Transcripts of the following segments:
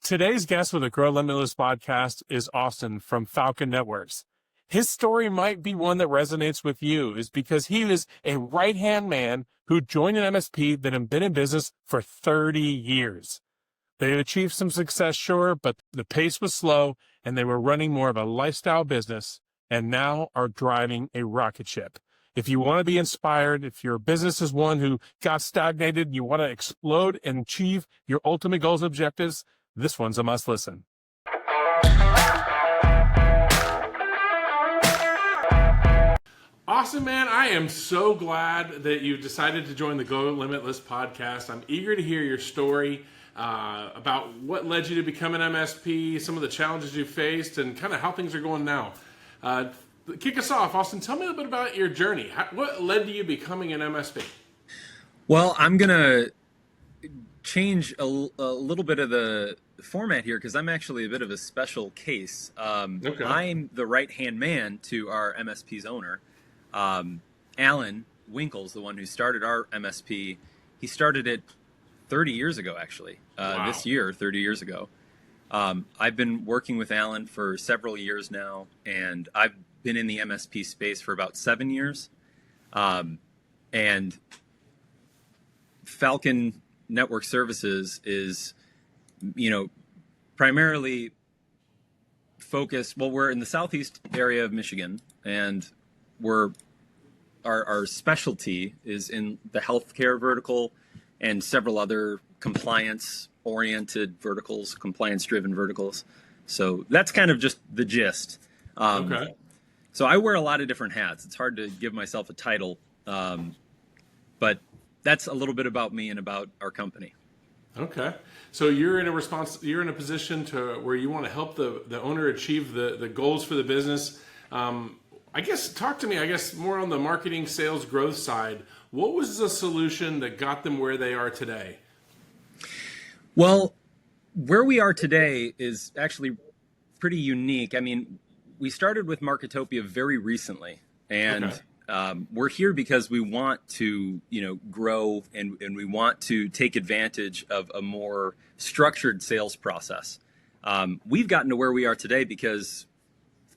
Today's guest with the GROW Limitless podcast is Austen from Falcon Networks. His story might be one that resonates with you, is because he is a right-hand man who joined an MSP that had been in business for 30 years. They had achieved some success, sure, but the pace was slow and they were running more of a lifestyle business and now are driving a rocket ship. If you want to be inspired, if your business is one who got stagnated, and you want to explode and achieve your ultimate goals and objectives, this one's a must listen. Awesome, man. I am so glad that you decided to join the GROW Limitless podcast. I'm eager to hear your story about what led you to become an MSP, some of the challenges you faced, and kind of how things are going now. Kick us off, Austen. Tell me a little bit about your journey. What led to you becoming an MSP? Well, I'm going to change a little bit of the format here because I'm actually a bit of a special case. Okay. I'm the right-hand man to our MSP's owner. Alan Winkle's the one who started our MSP. He started it 30 years ago, actually. Wow. This year, 30 years ago. I've been working with Alan for several years now, and I've been in the MSP space for about 7 years. And Falcon Network Services is, primarily focused, well, we're in the southeast area of Michigan, and our specialty is in the healthcare vertical and several other compliance-oriented verticals, compliance-driven verticals. So that's kind of just the gist. Okay. So I wear a lot of different hats. It's hard to give myself a title, but that's a little bit about me and about our company. Okay. So you're in a position to where you want to help the owner achieve the goals for the business. I guess talk to me, more on the marketing, sales, growth side. What was the solution that got them where they are today? Well, where we are today is actually pretty unique. I mean, we started with Marketopia very recently, and okay. We're here because we want to, grow and we want to take advantage of a more structured sales process. We've gotten to where we are today because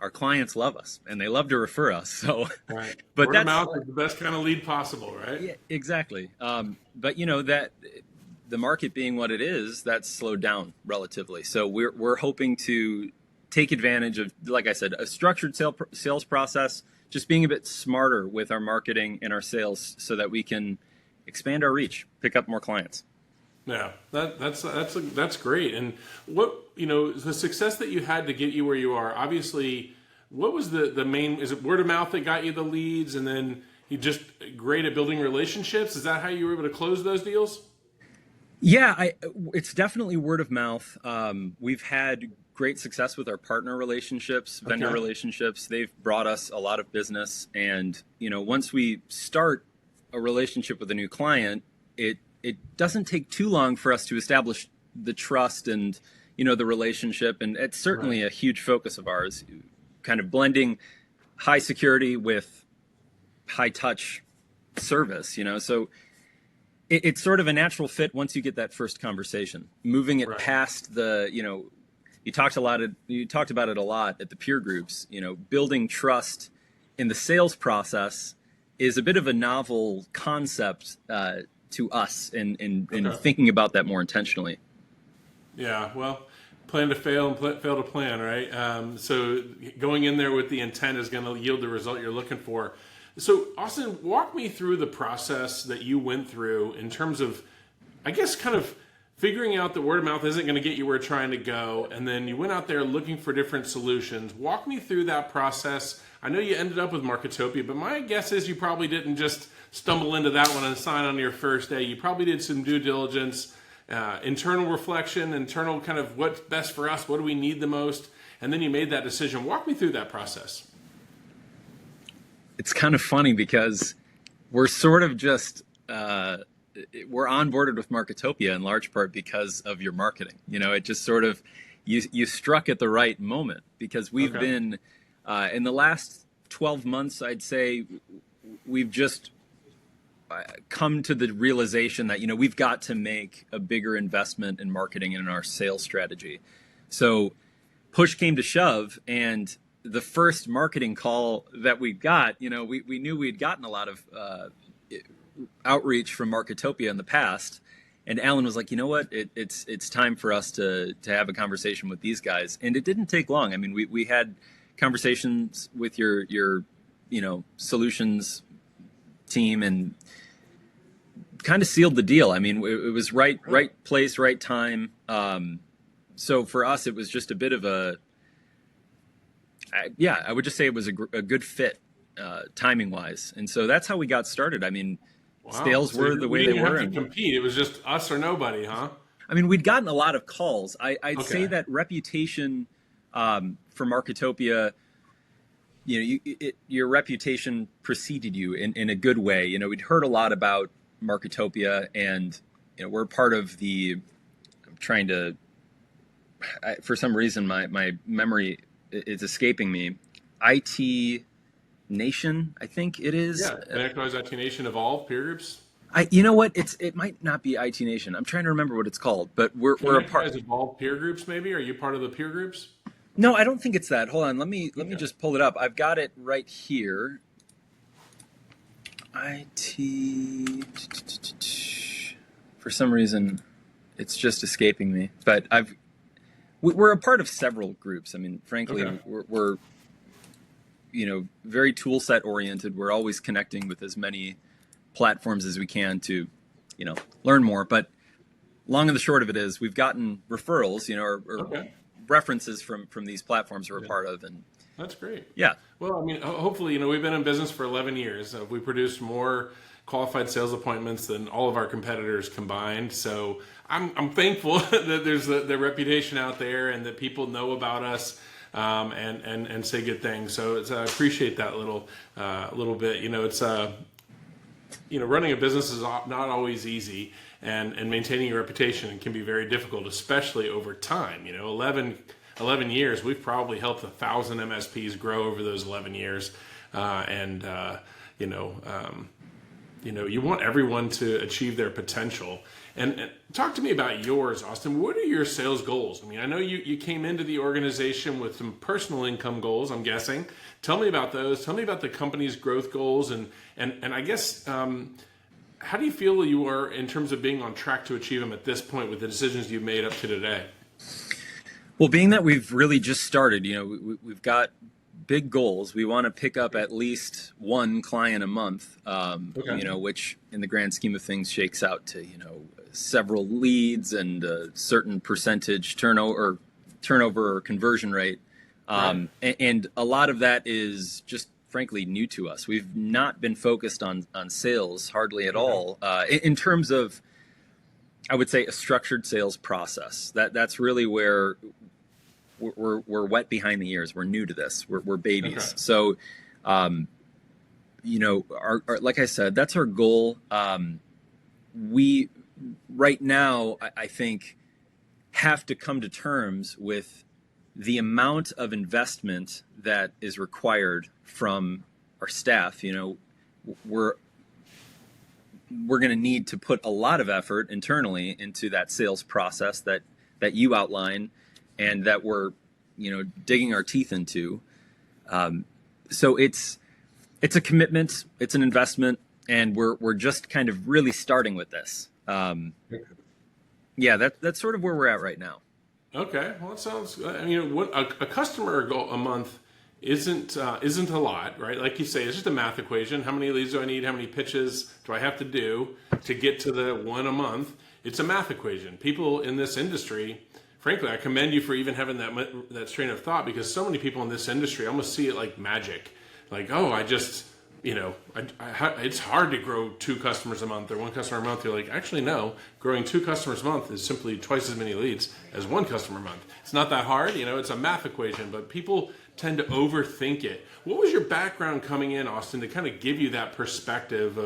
our clients love us and they love to refer us. So, right. But word of mouth is the best kind of lead possible, right? Yeah, exactly. But that the market being what it is, that's slowed down relatively. So we're hoping to take advantage of, like I said, a structured sales process, just being a bit smarter with our marketing and our sales so that we can expand our reach, pick up more clients. Yeah, that's great. And what, the success that you had to get you where you are, obviously, what was the main, is it word of mouth that got you the leads, and then you just great at building relationships? Is that how you were able to close those deals? Yeah, it's definitely word of mouth. We've had great success with our partner relationships, vendor relationships. They've brought us a lot of business. And, once we start a relationship with a new client, it doesn't take too long for us to establish the trust and, the relationship. And it's certainly a huge focus of ours, kind of blending high security with high touch service, So it's sort of a natural fit once you get that first conversation, moving it past the, you talked about it a lot at the peer groups, building trust in the sales process is a bit of a novel concept to us in thinking about that more intentionally. Yeah, well, plan to fail and fail to plan, right? So going in there with the intent is going to yield the result you're looking for. So Austen, walk me through the process that you went through in terms of, kind of figuring out that word of mouth isn't going to get you where you're trying to go, and then you went out there looking for different solutions. Walk me through that process. I know you ended up with Marketopia, but my guess is you probably didn't just stumble into that one and sign on your first day. You probably did some due diligence, internal reflection, internal kind of what's best for us, what do we need the most, and then you made that decision. Walk me through that process. It's kind of funny because we're sort of just we're onboarded with Marketopia in large part because of your marketing. It just sort of you struck at the right moment because we've been in the last 12 months, I'd say we've just come to the realization that, we've got to make a bigger investment in marketing and in our sales strategy. So push came to shove, and the first marketing call that we got, we knew we'd gotten a lot of outreach from Marketopia in the past. And Alan was like, you know what, it's time for us to have a conversation with these guys. And it didn't take long. I mean, we had conversations with your solutions team and kind of sealed the deal. I mean, it was right place, right time. So for us, it was just a bit of I would just say it was a good fit, timing wise. And so that's how we got started. I mean, wow. Sales were the way they were. We didn't have to compete. It was just us or nobody, huh? I mean, we'd gotten a lot of calls. I'd say Okay. that reputation for Marketopia, your reputation preceded you in a good way. We'd heard a lot about Marketopia, and we're part of the. I'm trying to. For some reason, my memory is escaping me. IT Nation, I think it is. Yeah, Enterprise IT Nation Evolve peer groups. You know what? It might not be IT Nation. I'm trying to remember what it's called, but we're a part. Enterprise Evolve peer groups, maybe? Are you part of the peer groups? No, I don't think it's that. Hold on, let me just pull it up. I've got it right here. IT. For some reason, it's just escaping me. But we're a part of several groups. I mean, frankly, Okay. we're very tool set oriented. We're always connecting with as many platforms as we can to, learn more. But long and the short of it is we've gotten referrals, or Okay. references from these platforms we're a part of. And That's great. yeah. Well, I mean, hopefully, we've been in business for 11 years. We produced more qualified sales appointments than all of our competitors combined. So I'm thankful that there's the reputation out there and that people know about us and say good things. So I appreciate that little bit. It's running a business is not always easy, and maintaining your reputation can be very difficult, especially over time. 11 years, we've probably helped 1,000 MSPs grow over those 11 years. You want everyone to achieve their potential. And talk to me about yours, Austen. What are your sales goals? I mean, I know you came into the organization with some personal income goals, I'm guessing. Tell me about those. Tell me about the company's growth goals. And I guess, how do you feel you are in terms of being on track to achieve them at this point with the decisions you've made up to today? Well, being that we've really just started, we've got big goals. We want to pick up at least one client a month, Okay. which in the grand scheme of things shakes out to, several leads and a certain percentage turnover or conversion rate. Right. And a lot of that is just frankly new to us. We've not been focused on sales hardly at all in terms of, I would say, a structured sales process. That's really where we're wet behind the ears. We're new to this. We're babies. Okay. So, our like I said, that's our goal. We right now, I think, have to come to terms with the amount of investment that is required from our staff. We're going to need to put a lot of effort internally into that sales process that you outline and that we're, digging our teeth into. So it's a commitment, it's an investment, and we're just kind of really starting with this. Yeah, that's sort of where we're at right now. Okay, well, it sounds. What a customer a month isn't a lot, right? Like you say, it's just a math equation. How many leads do I need? How many pitches do I have to do to get to the one a month? It's a math equation. People in this industry, frankly, I commend you for even having that strain of thought, because so many people in this industry almost see it like magic. Like, oh, I just, it's hard to grow 2 customers a month or 1 customer a month. You're like, actually, no. Growing 2 customers a month is simply twice as many leads as 1 customer a month. It's not that hard. It's a math equation, but people tend to overthink it. What was your background coming in, Austen, to kind of give you that perspective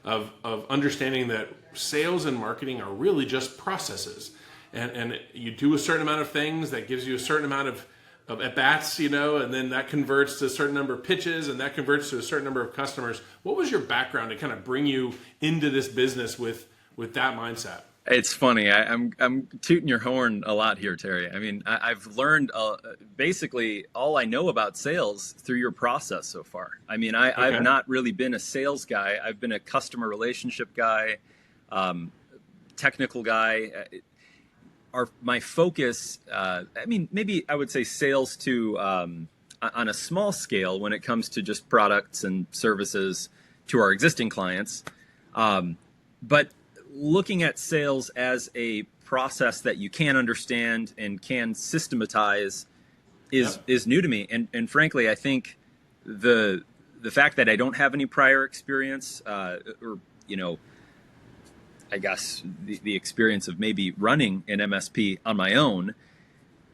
of understanding that sales and marketing are really just processes? And you do a certain amount of things that gives you a certain amount of of at bats, and then that converts to a certain number of pitches, and that converts to a certain number of customers. What was your background to kind of bring you into this business with that mindset? It's funny. I'm tooting your horn a lot here, Terry. I mean, I've learned basically all I know about sales through your process so far. I mean, I've not really been a sales guy. I've been a customer relationship guy, technical guy. My focus, I mean, maybe I would say sales to on a small scale when it comes to just products and services to our existing clients, but looking at sales as a process that you can understand and can systematize is new to me. And frankly, I think the fact that I don't have any prior experience, or I guess the experience of maybe running an MSP on my own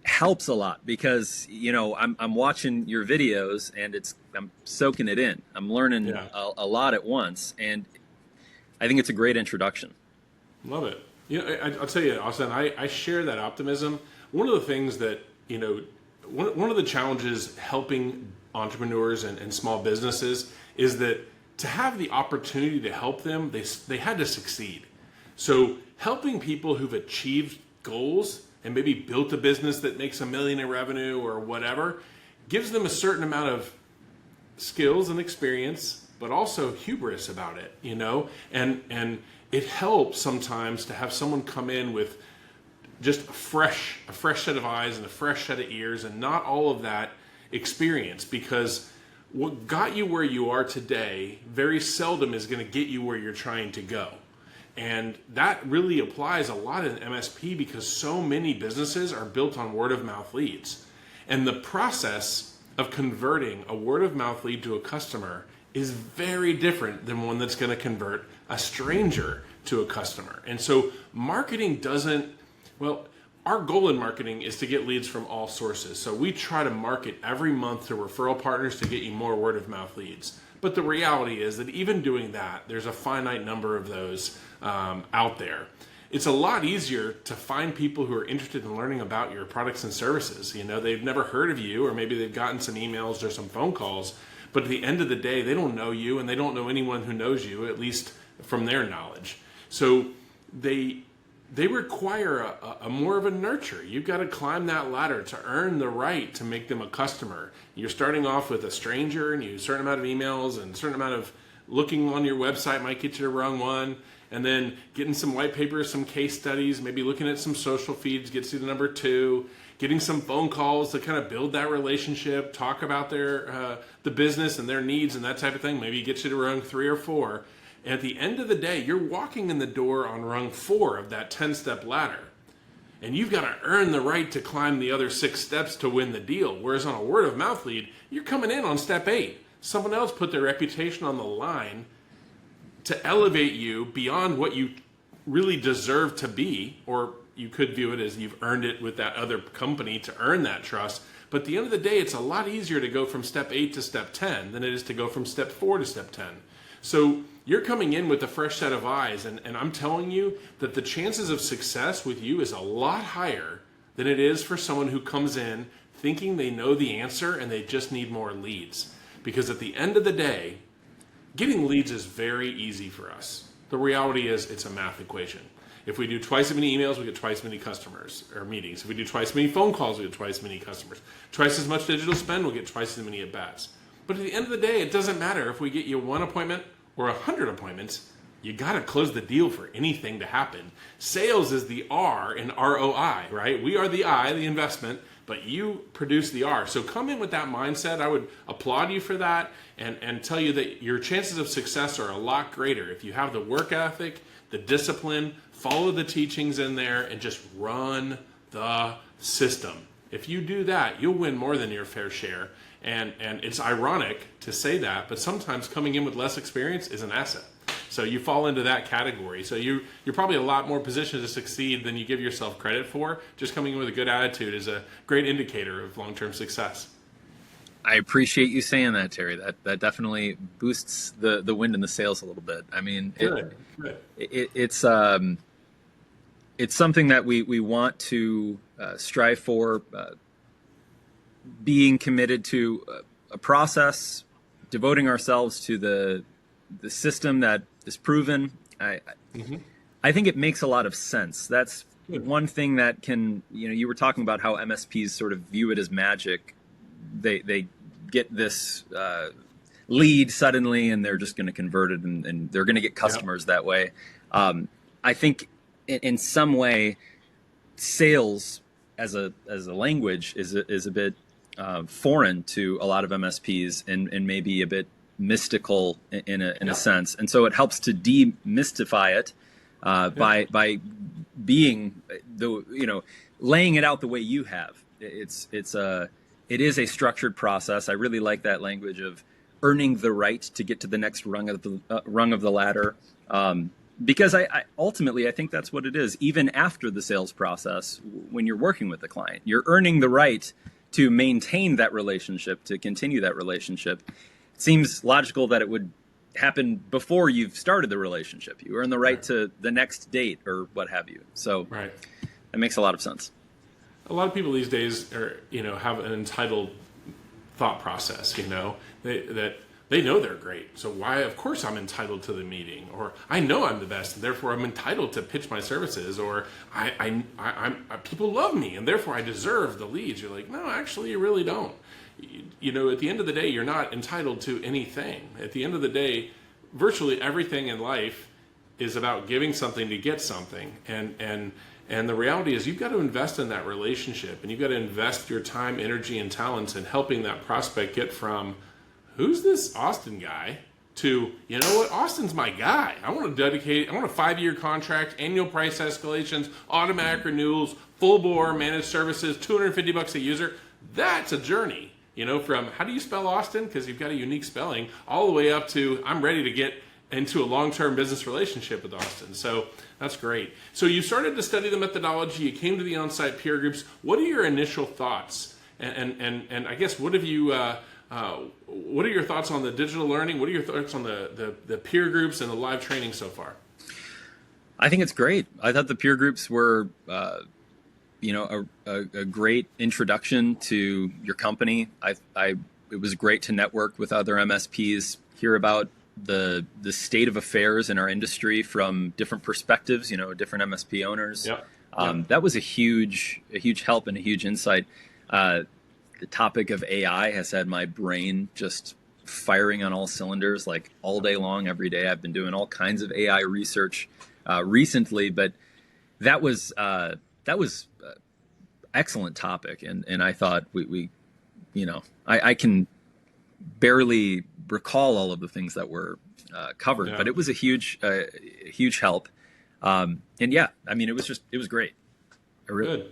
helps a lot, because I'm watching your videos and I'm soaking it in. I'm learning a lot at once, and I think it's a great introduction. Love it. I'll tell you, Austen, I share that optimism. One of the things that, one of the challenges helping entrepreneurs and small businesses is that to have the opportunity to help them, they had to succeed. So helping people who've achieved goals and maybe built a business that makes $1 million in revenue or whatever, gives them a certain amount of skills and experience, but also hubris about it, and it helps sometimes to have someone come in with just a fresh set of eyes and a fresh set of ears, and not all of that experience, because what got you where you are today very seldom is going to get you where you're trying to go. And that really applies a lot in MSP, because so many businesses are built on word of mouth leads. And the process of converting a word of mouth lead to a customer is very different than one that's going to convert a stranger to a customer. And so marketing our goal in marketing is to get leads from all sources. So we try to market every month to referral partners to get you more word of mouth leads. But the reality is that even doing that, there's a finite number of those out there. It's a lot easier to find people who are interested in learning about your products and services. They've never heard of you, or maybe they've gotten some emails or some phone calls, but at the end of the day, they don't know you, and they don't know anyone who knows you, at least from their knowledge. So they require a more of a nurture. You've got to climb that ladder to earn the right to make them a customer. You're starting off with a stranger, and a certain amount of emails and a certain amount of looking on your website might get you the wrong one. And then getting some white papers, some case studies, maybe looking at some social feeds gets you to number 2. Getting some phone calls to kind of build that relationship, talk about the business and their needs and that type of thing, maybe gets you to rung 3 or 4. And at the end of the day, you're walking in the door on rung 4 of that 10-step ladder. And you've got to earn the right to climb the other 6 steps to win the deal. Whereas on a word of mouth lead, you're coming in on step 8. Someone else put their reputation on the line to elevate you beyond what you really deserve to be, or you could view it as you've earned it with that other company to earn that trust. But at the end of the day, it's a lot easier to go from step 8 to step 10 than it is to go from step 4 to step 10. So you're coming in with a fresh set of eyes, and I'm telling you that the chances of success with you is a lot higher than it is for someone who comes in thinking they know the answer and they just need more leads. Because at the end of the day, getting leads is very easy for us. The reality is it's a math equation. If we do twice as many emails, we get twice as many customers or meetings. If we do twice as many phone calls, we get twice as many customers. Twice as much digital spend, we'll get twice as many at-bats. But at the end of the day, it doesn't matter if we get you 1 appointment or 100 appointments. You got to close the deal for anything to happen. Sales is the R in ROI, right? We are the I, the investment, but you produce the R. So come in with that mindset. I would applaud you for that and tell you that your chances of success are a lot greater if you have the work ethic, the discipline, follow the teachings in there, and just run the system. If you do that, you'll win more than your fair share. And it's ironic to say that, but sometimes coming in with less experience is an asset. So you fall into that category. So you're probably a lot more positioned to succeed than you give yourself credit for. Just coming in with a good attitude is a great indicator of long-term success. I appreciate you saying that, Terry. That definitely boosts the wind in the sails a little bit. I mean, it's something that we want to strive for. being committed to a process, devoting ourselves to the system that is proven. I think it makes a lot of sense. That's one thing that can, you were talking about how MSPs sort of view it as magic. They get this lead suddenly and they're just going to convert it and they're going to get customers that way. I think in some way, sales as a language is a bit foreign to a lot of MSPs and maybe a bit mystical in a sense. And so it helps to demystify it by being laying it out the way you have. It is a structured process. I really like that language of earning the right to get to the next rung of the ladder. Because I ultimately think that's what it is. Even after the sales process, when you're working with the client, you're earning the right to maintain that relationship, to continue that relationship. It seems logical that it would happen before you've started the relationship. You earn the right to the next date or what have you. So that makes a lot of sense. A lot of people these days are, have an entitled thought process, that they know they're great. So why, of course I'm entitled to the meeting, or I know I'm the best and therefore I'm entitled to pitch my services, or I'm people love me and therefore I deserve the leads. You're like, no, actually you really don't. At the end of the day, you're not entitled to anything. At the end of the day, virtually everything in life is about giving something to get something. And the reality is you've got to invest in that relationship, and you've got to invest your time, energy, and talents in helping that prospect get from, who's this Austen guy, to, you know what, Austin's my guy. I want a 5-year contract, annual price escalations, automatic renewals, full bore managed services, $250 a user. That's a journey, from how do you spell Austen, because you've got a unique spelling, all the way up to I'm ready to get into a long-term business relationship with Austen. So that's great. So you started to study the methodology, you came to the on-site peer groups. What are your initial thoughts? And I guess what are your thoughts on the digital learning? What are your thoughts on the peer groups and the live training so far? I think it's great. I thought the peer groups were, a great introduction to your company. It was great to network with other MSPs, hear about the state of affairs in our industry from different perspectives, different MSP owners. That was a huge help and a huge insight. The topic of AI has had my brain just firing on all cylinders, like all day long, every day. I've been doing all kinds of AI research recently, but that was excellent topic, and I thought we I can barely recall all of the things that were covered, but it was a huge help, and it was great. Good.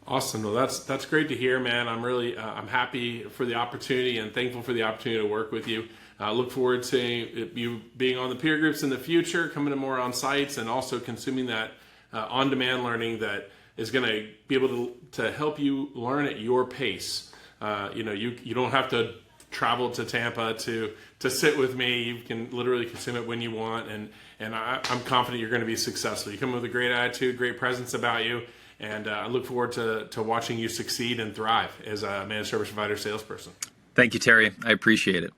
Awesome. Well, that's great to hear, man. I'm really I'm happy for the opportunity and thankful for the opportunity to work with you. I look forward to you being on the peer groups in the future, coming to more on sites, and also consuming that on-demand learning that is going to be able to help you learn at your pace. You don't have to travel to Tampa to sit with me. You can literally consume it when you want, and I'm confident you're going to be successful. You come with a great attitude, great presence about you, and I look forward to watching you succeed and thrive as a managed service provider salesperson. Thank you, Terry. I appreciate it.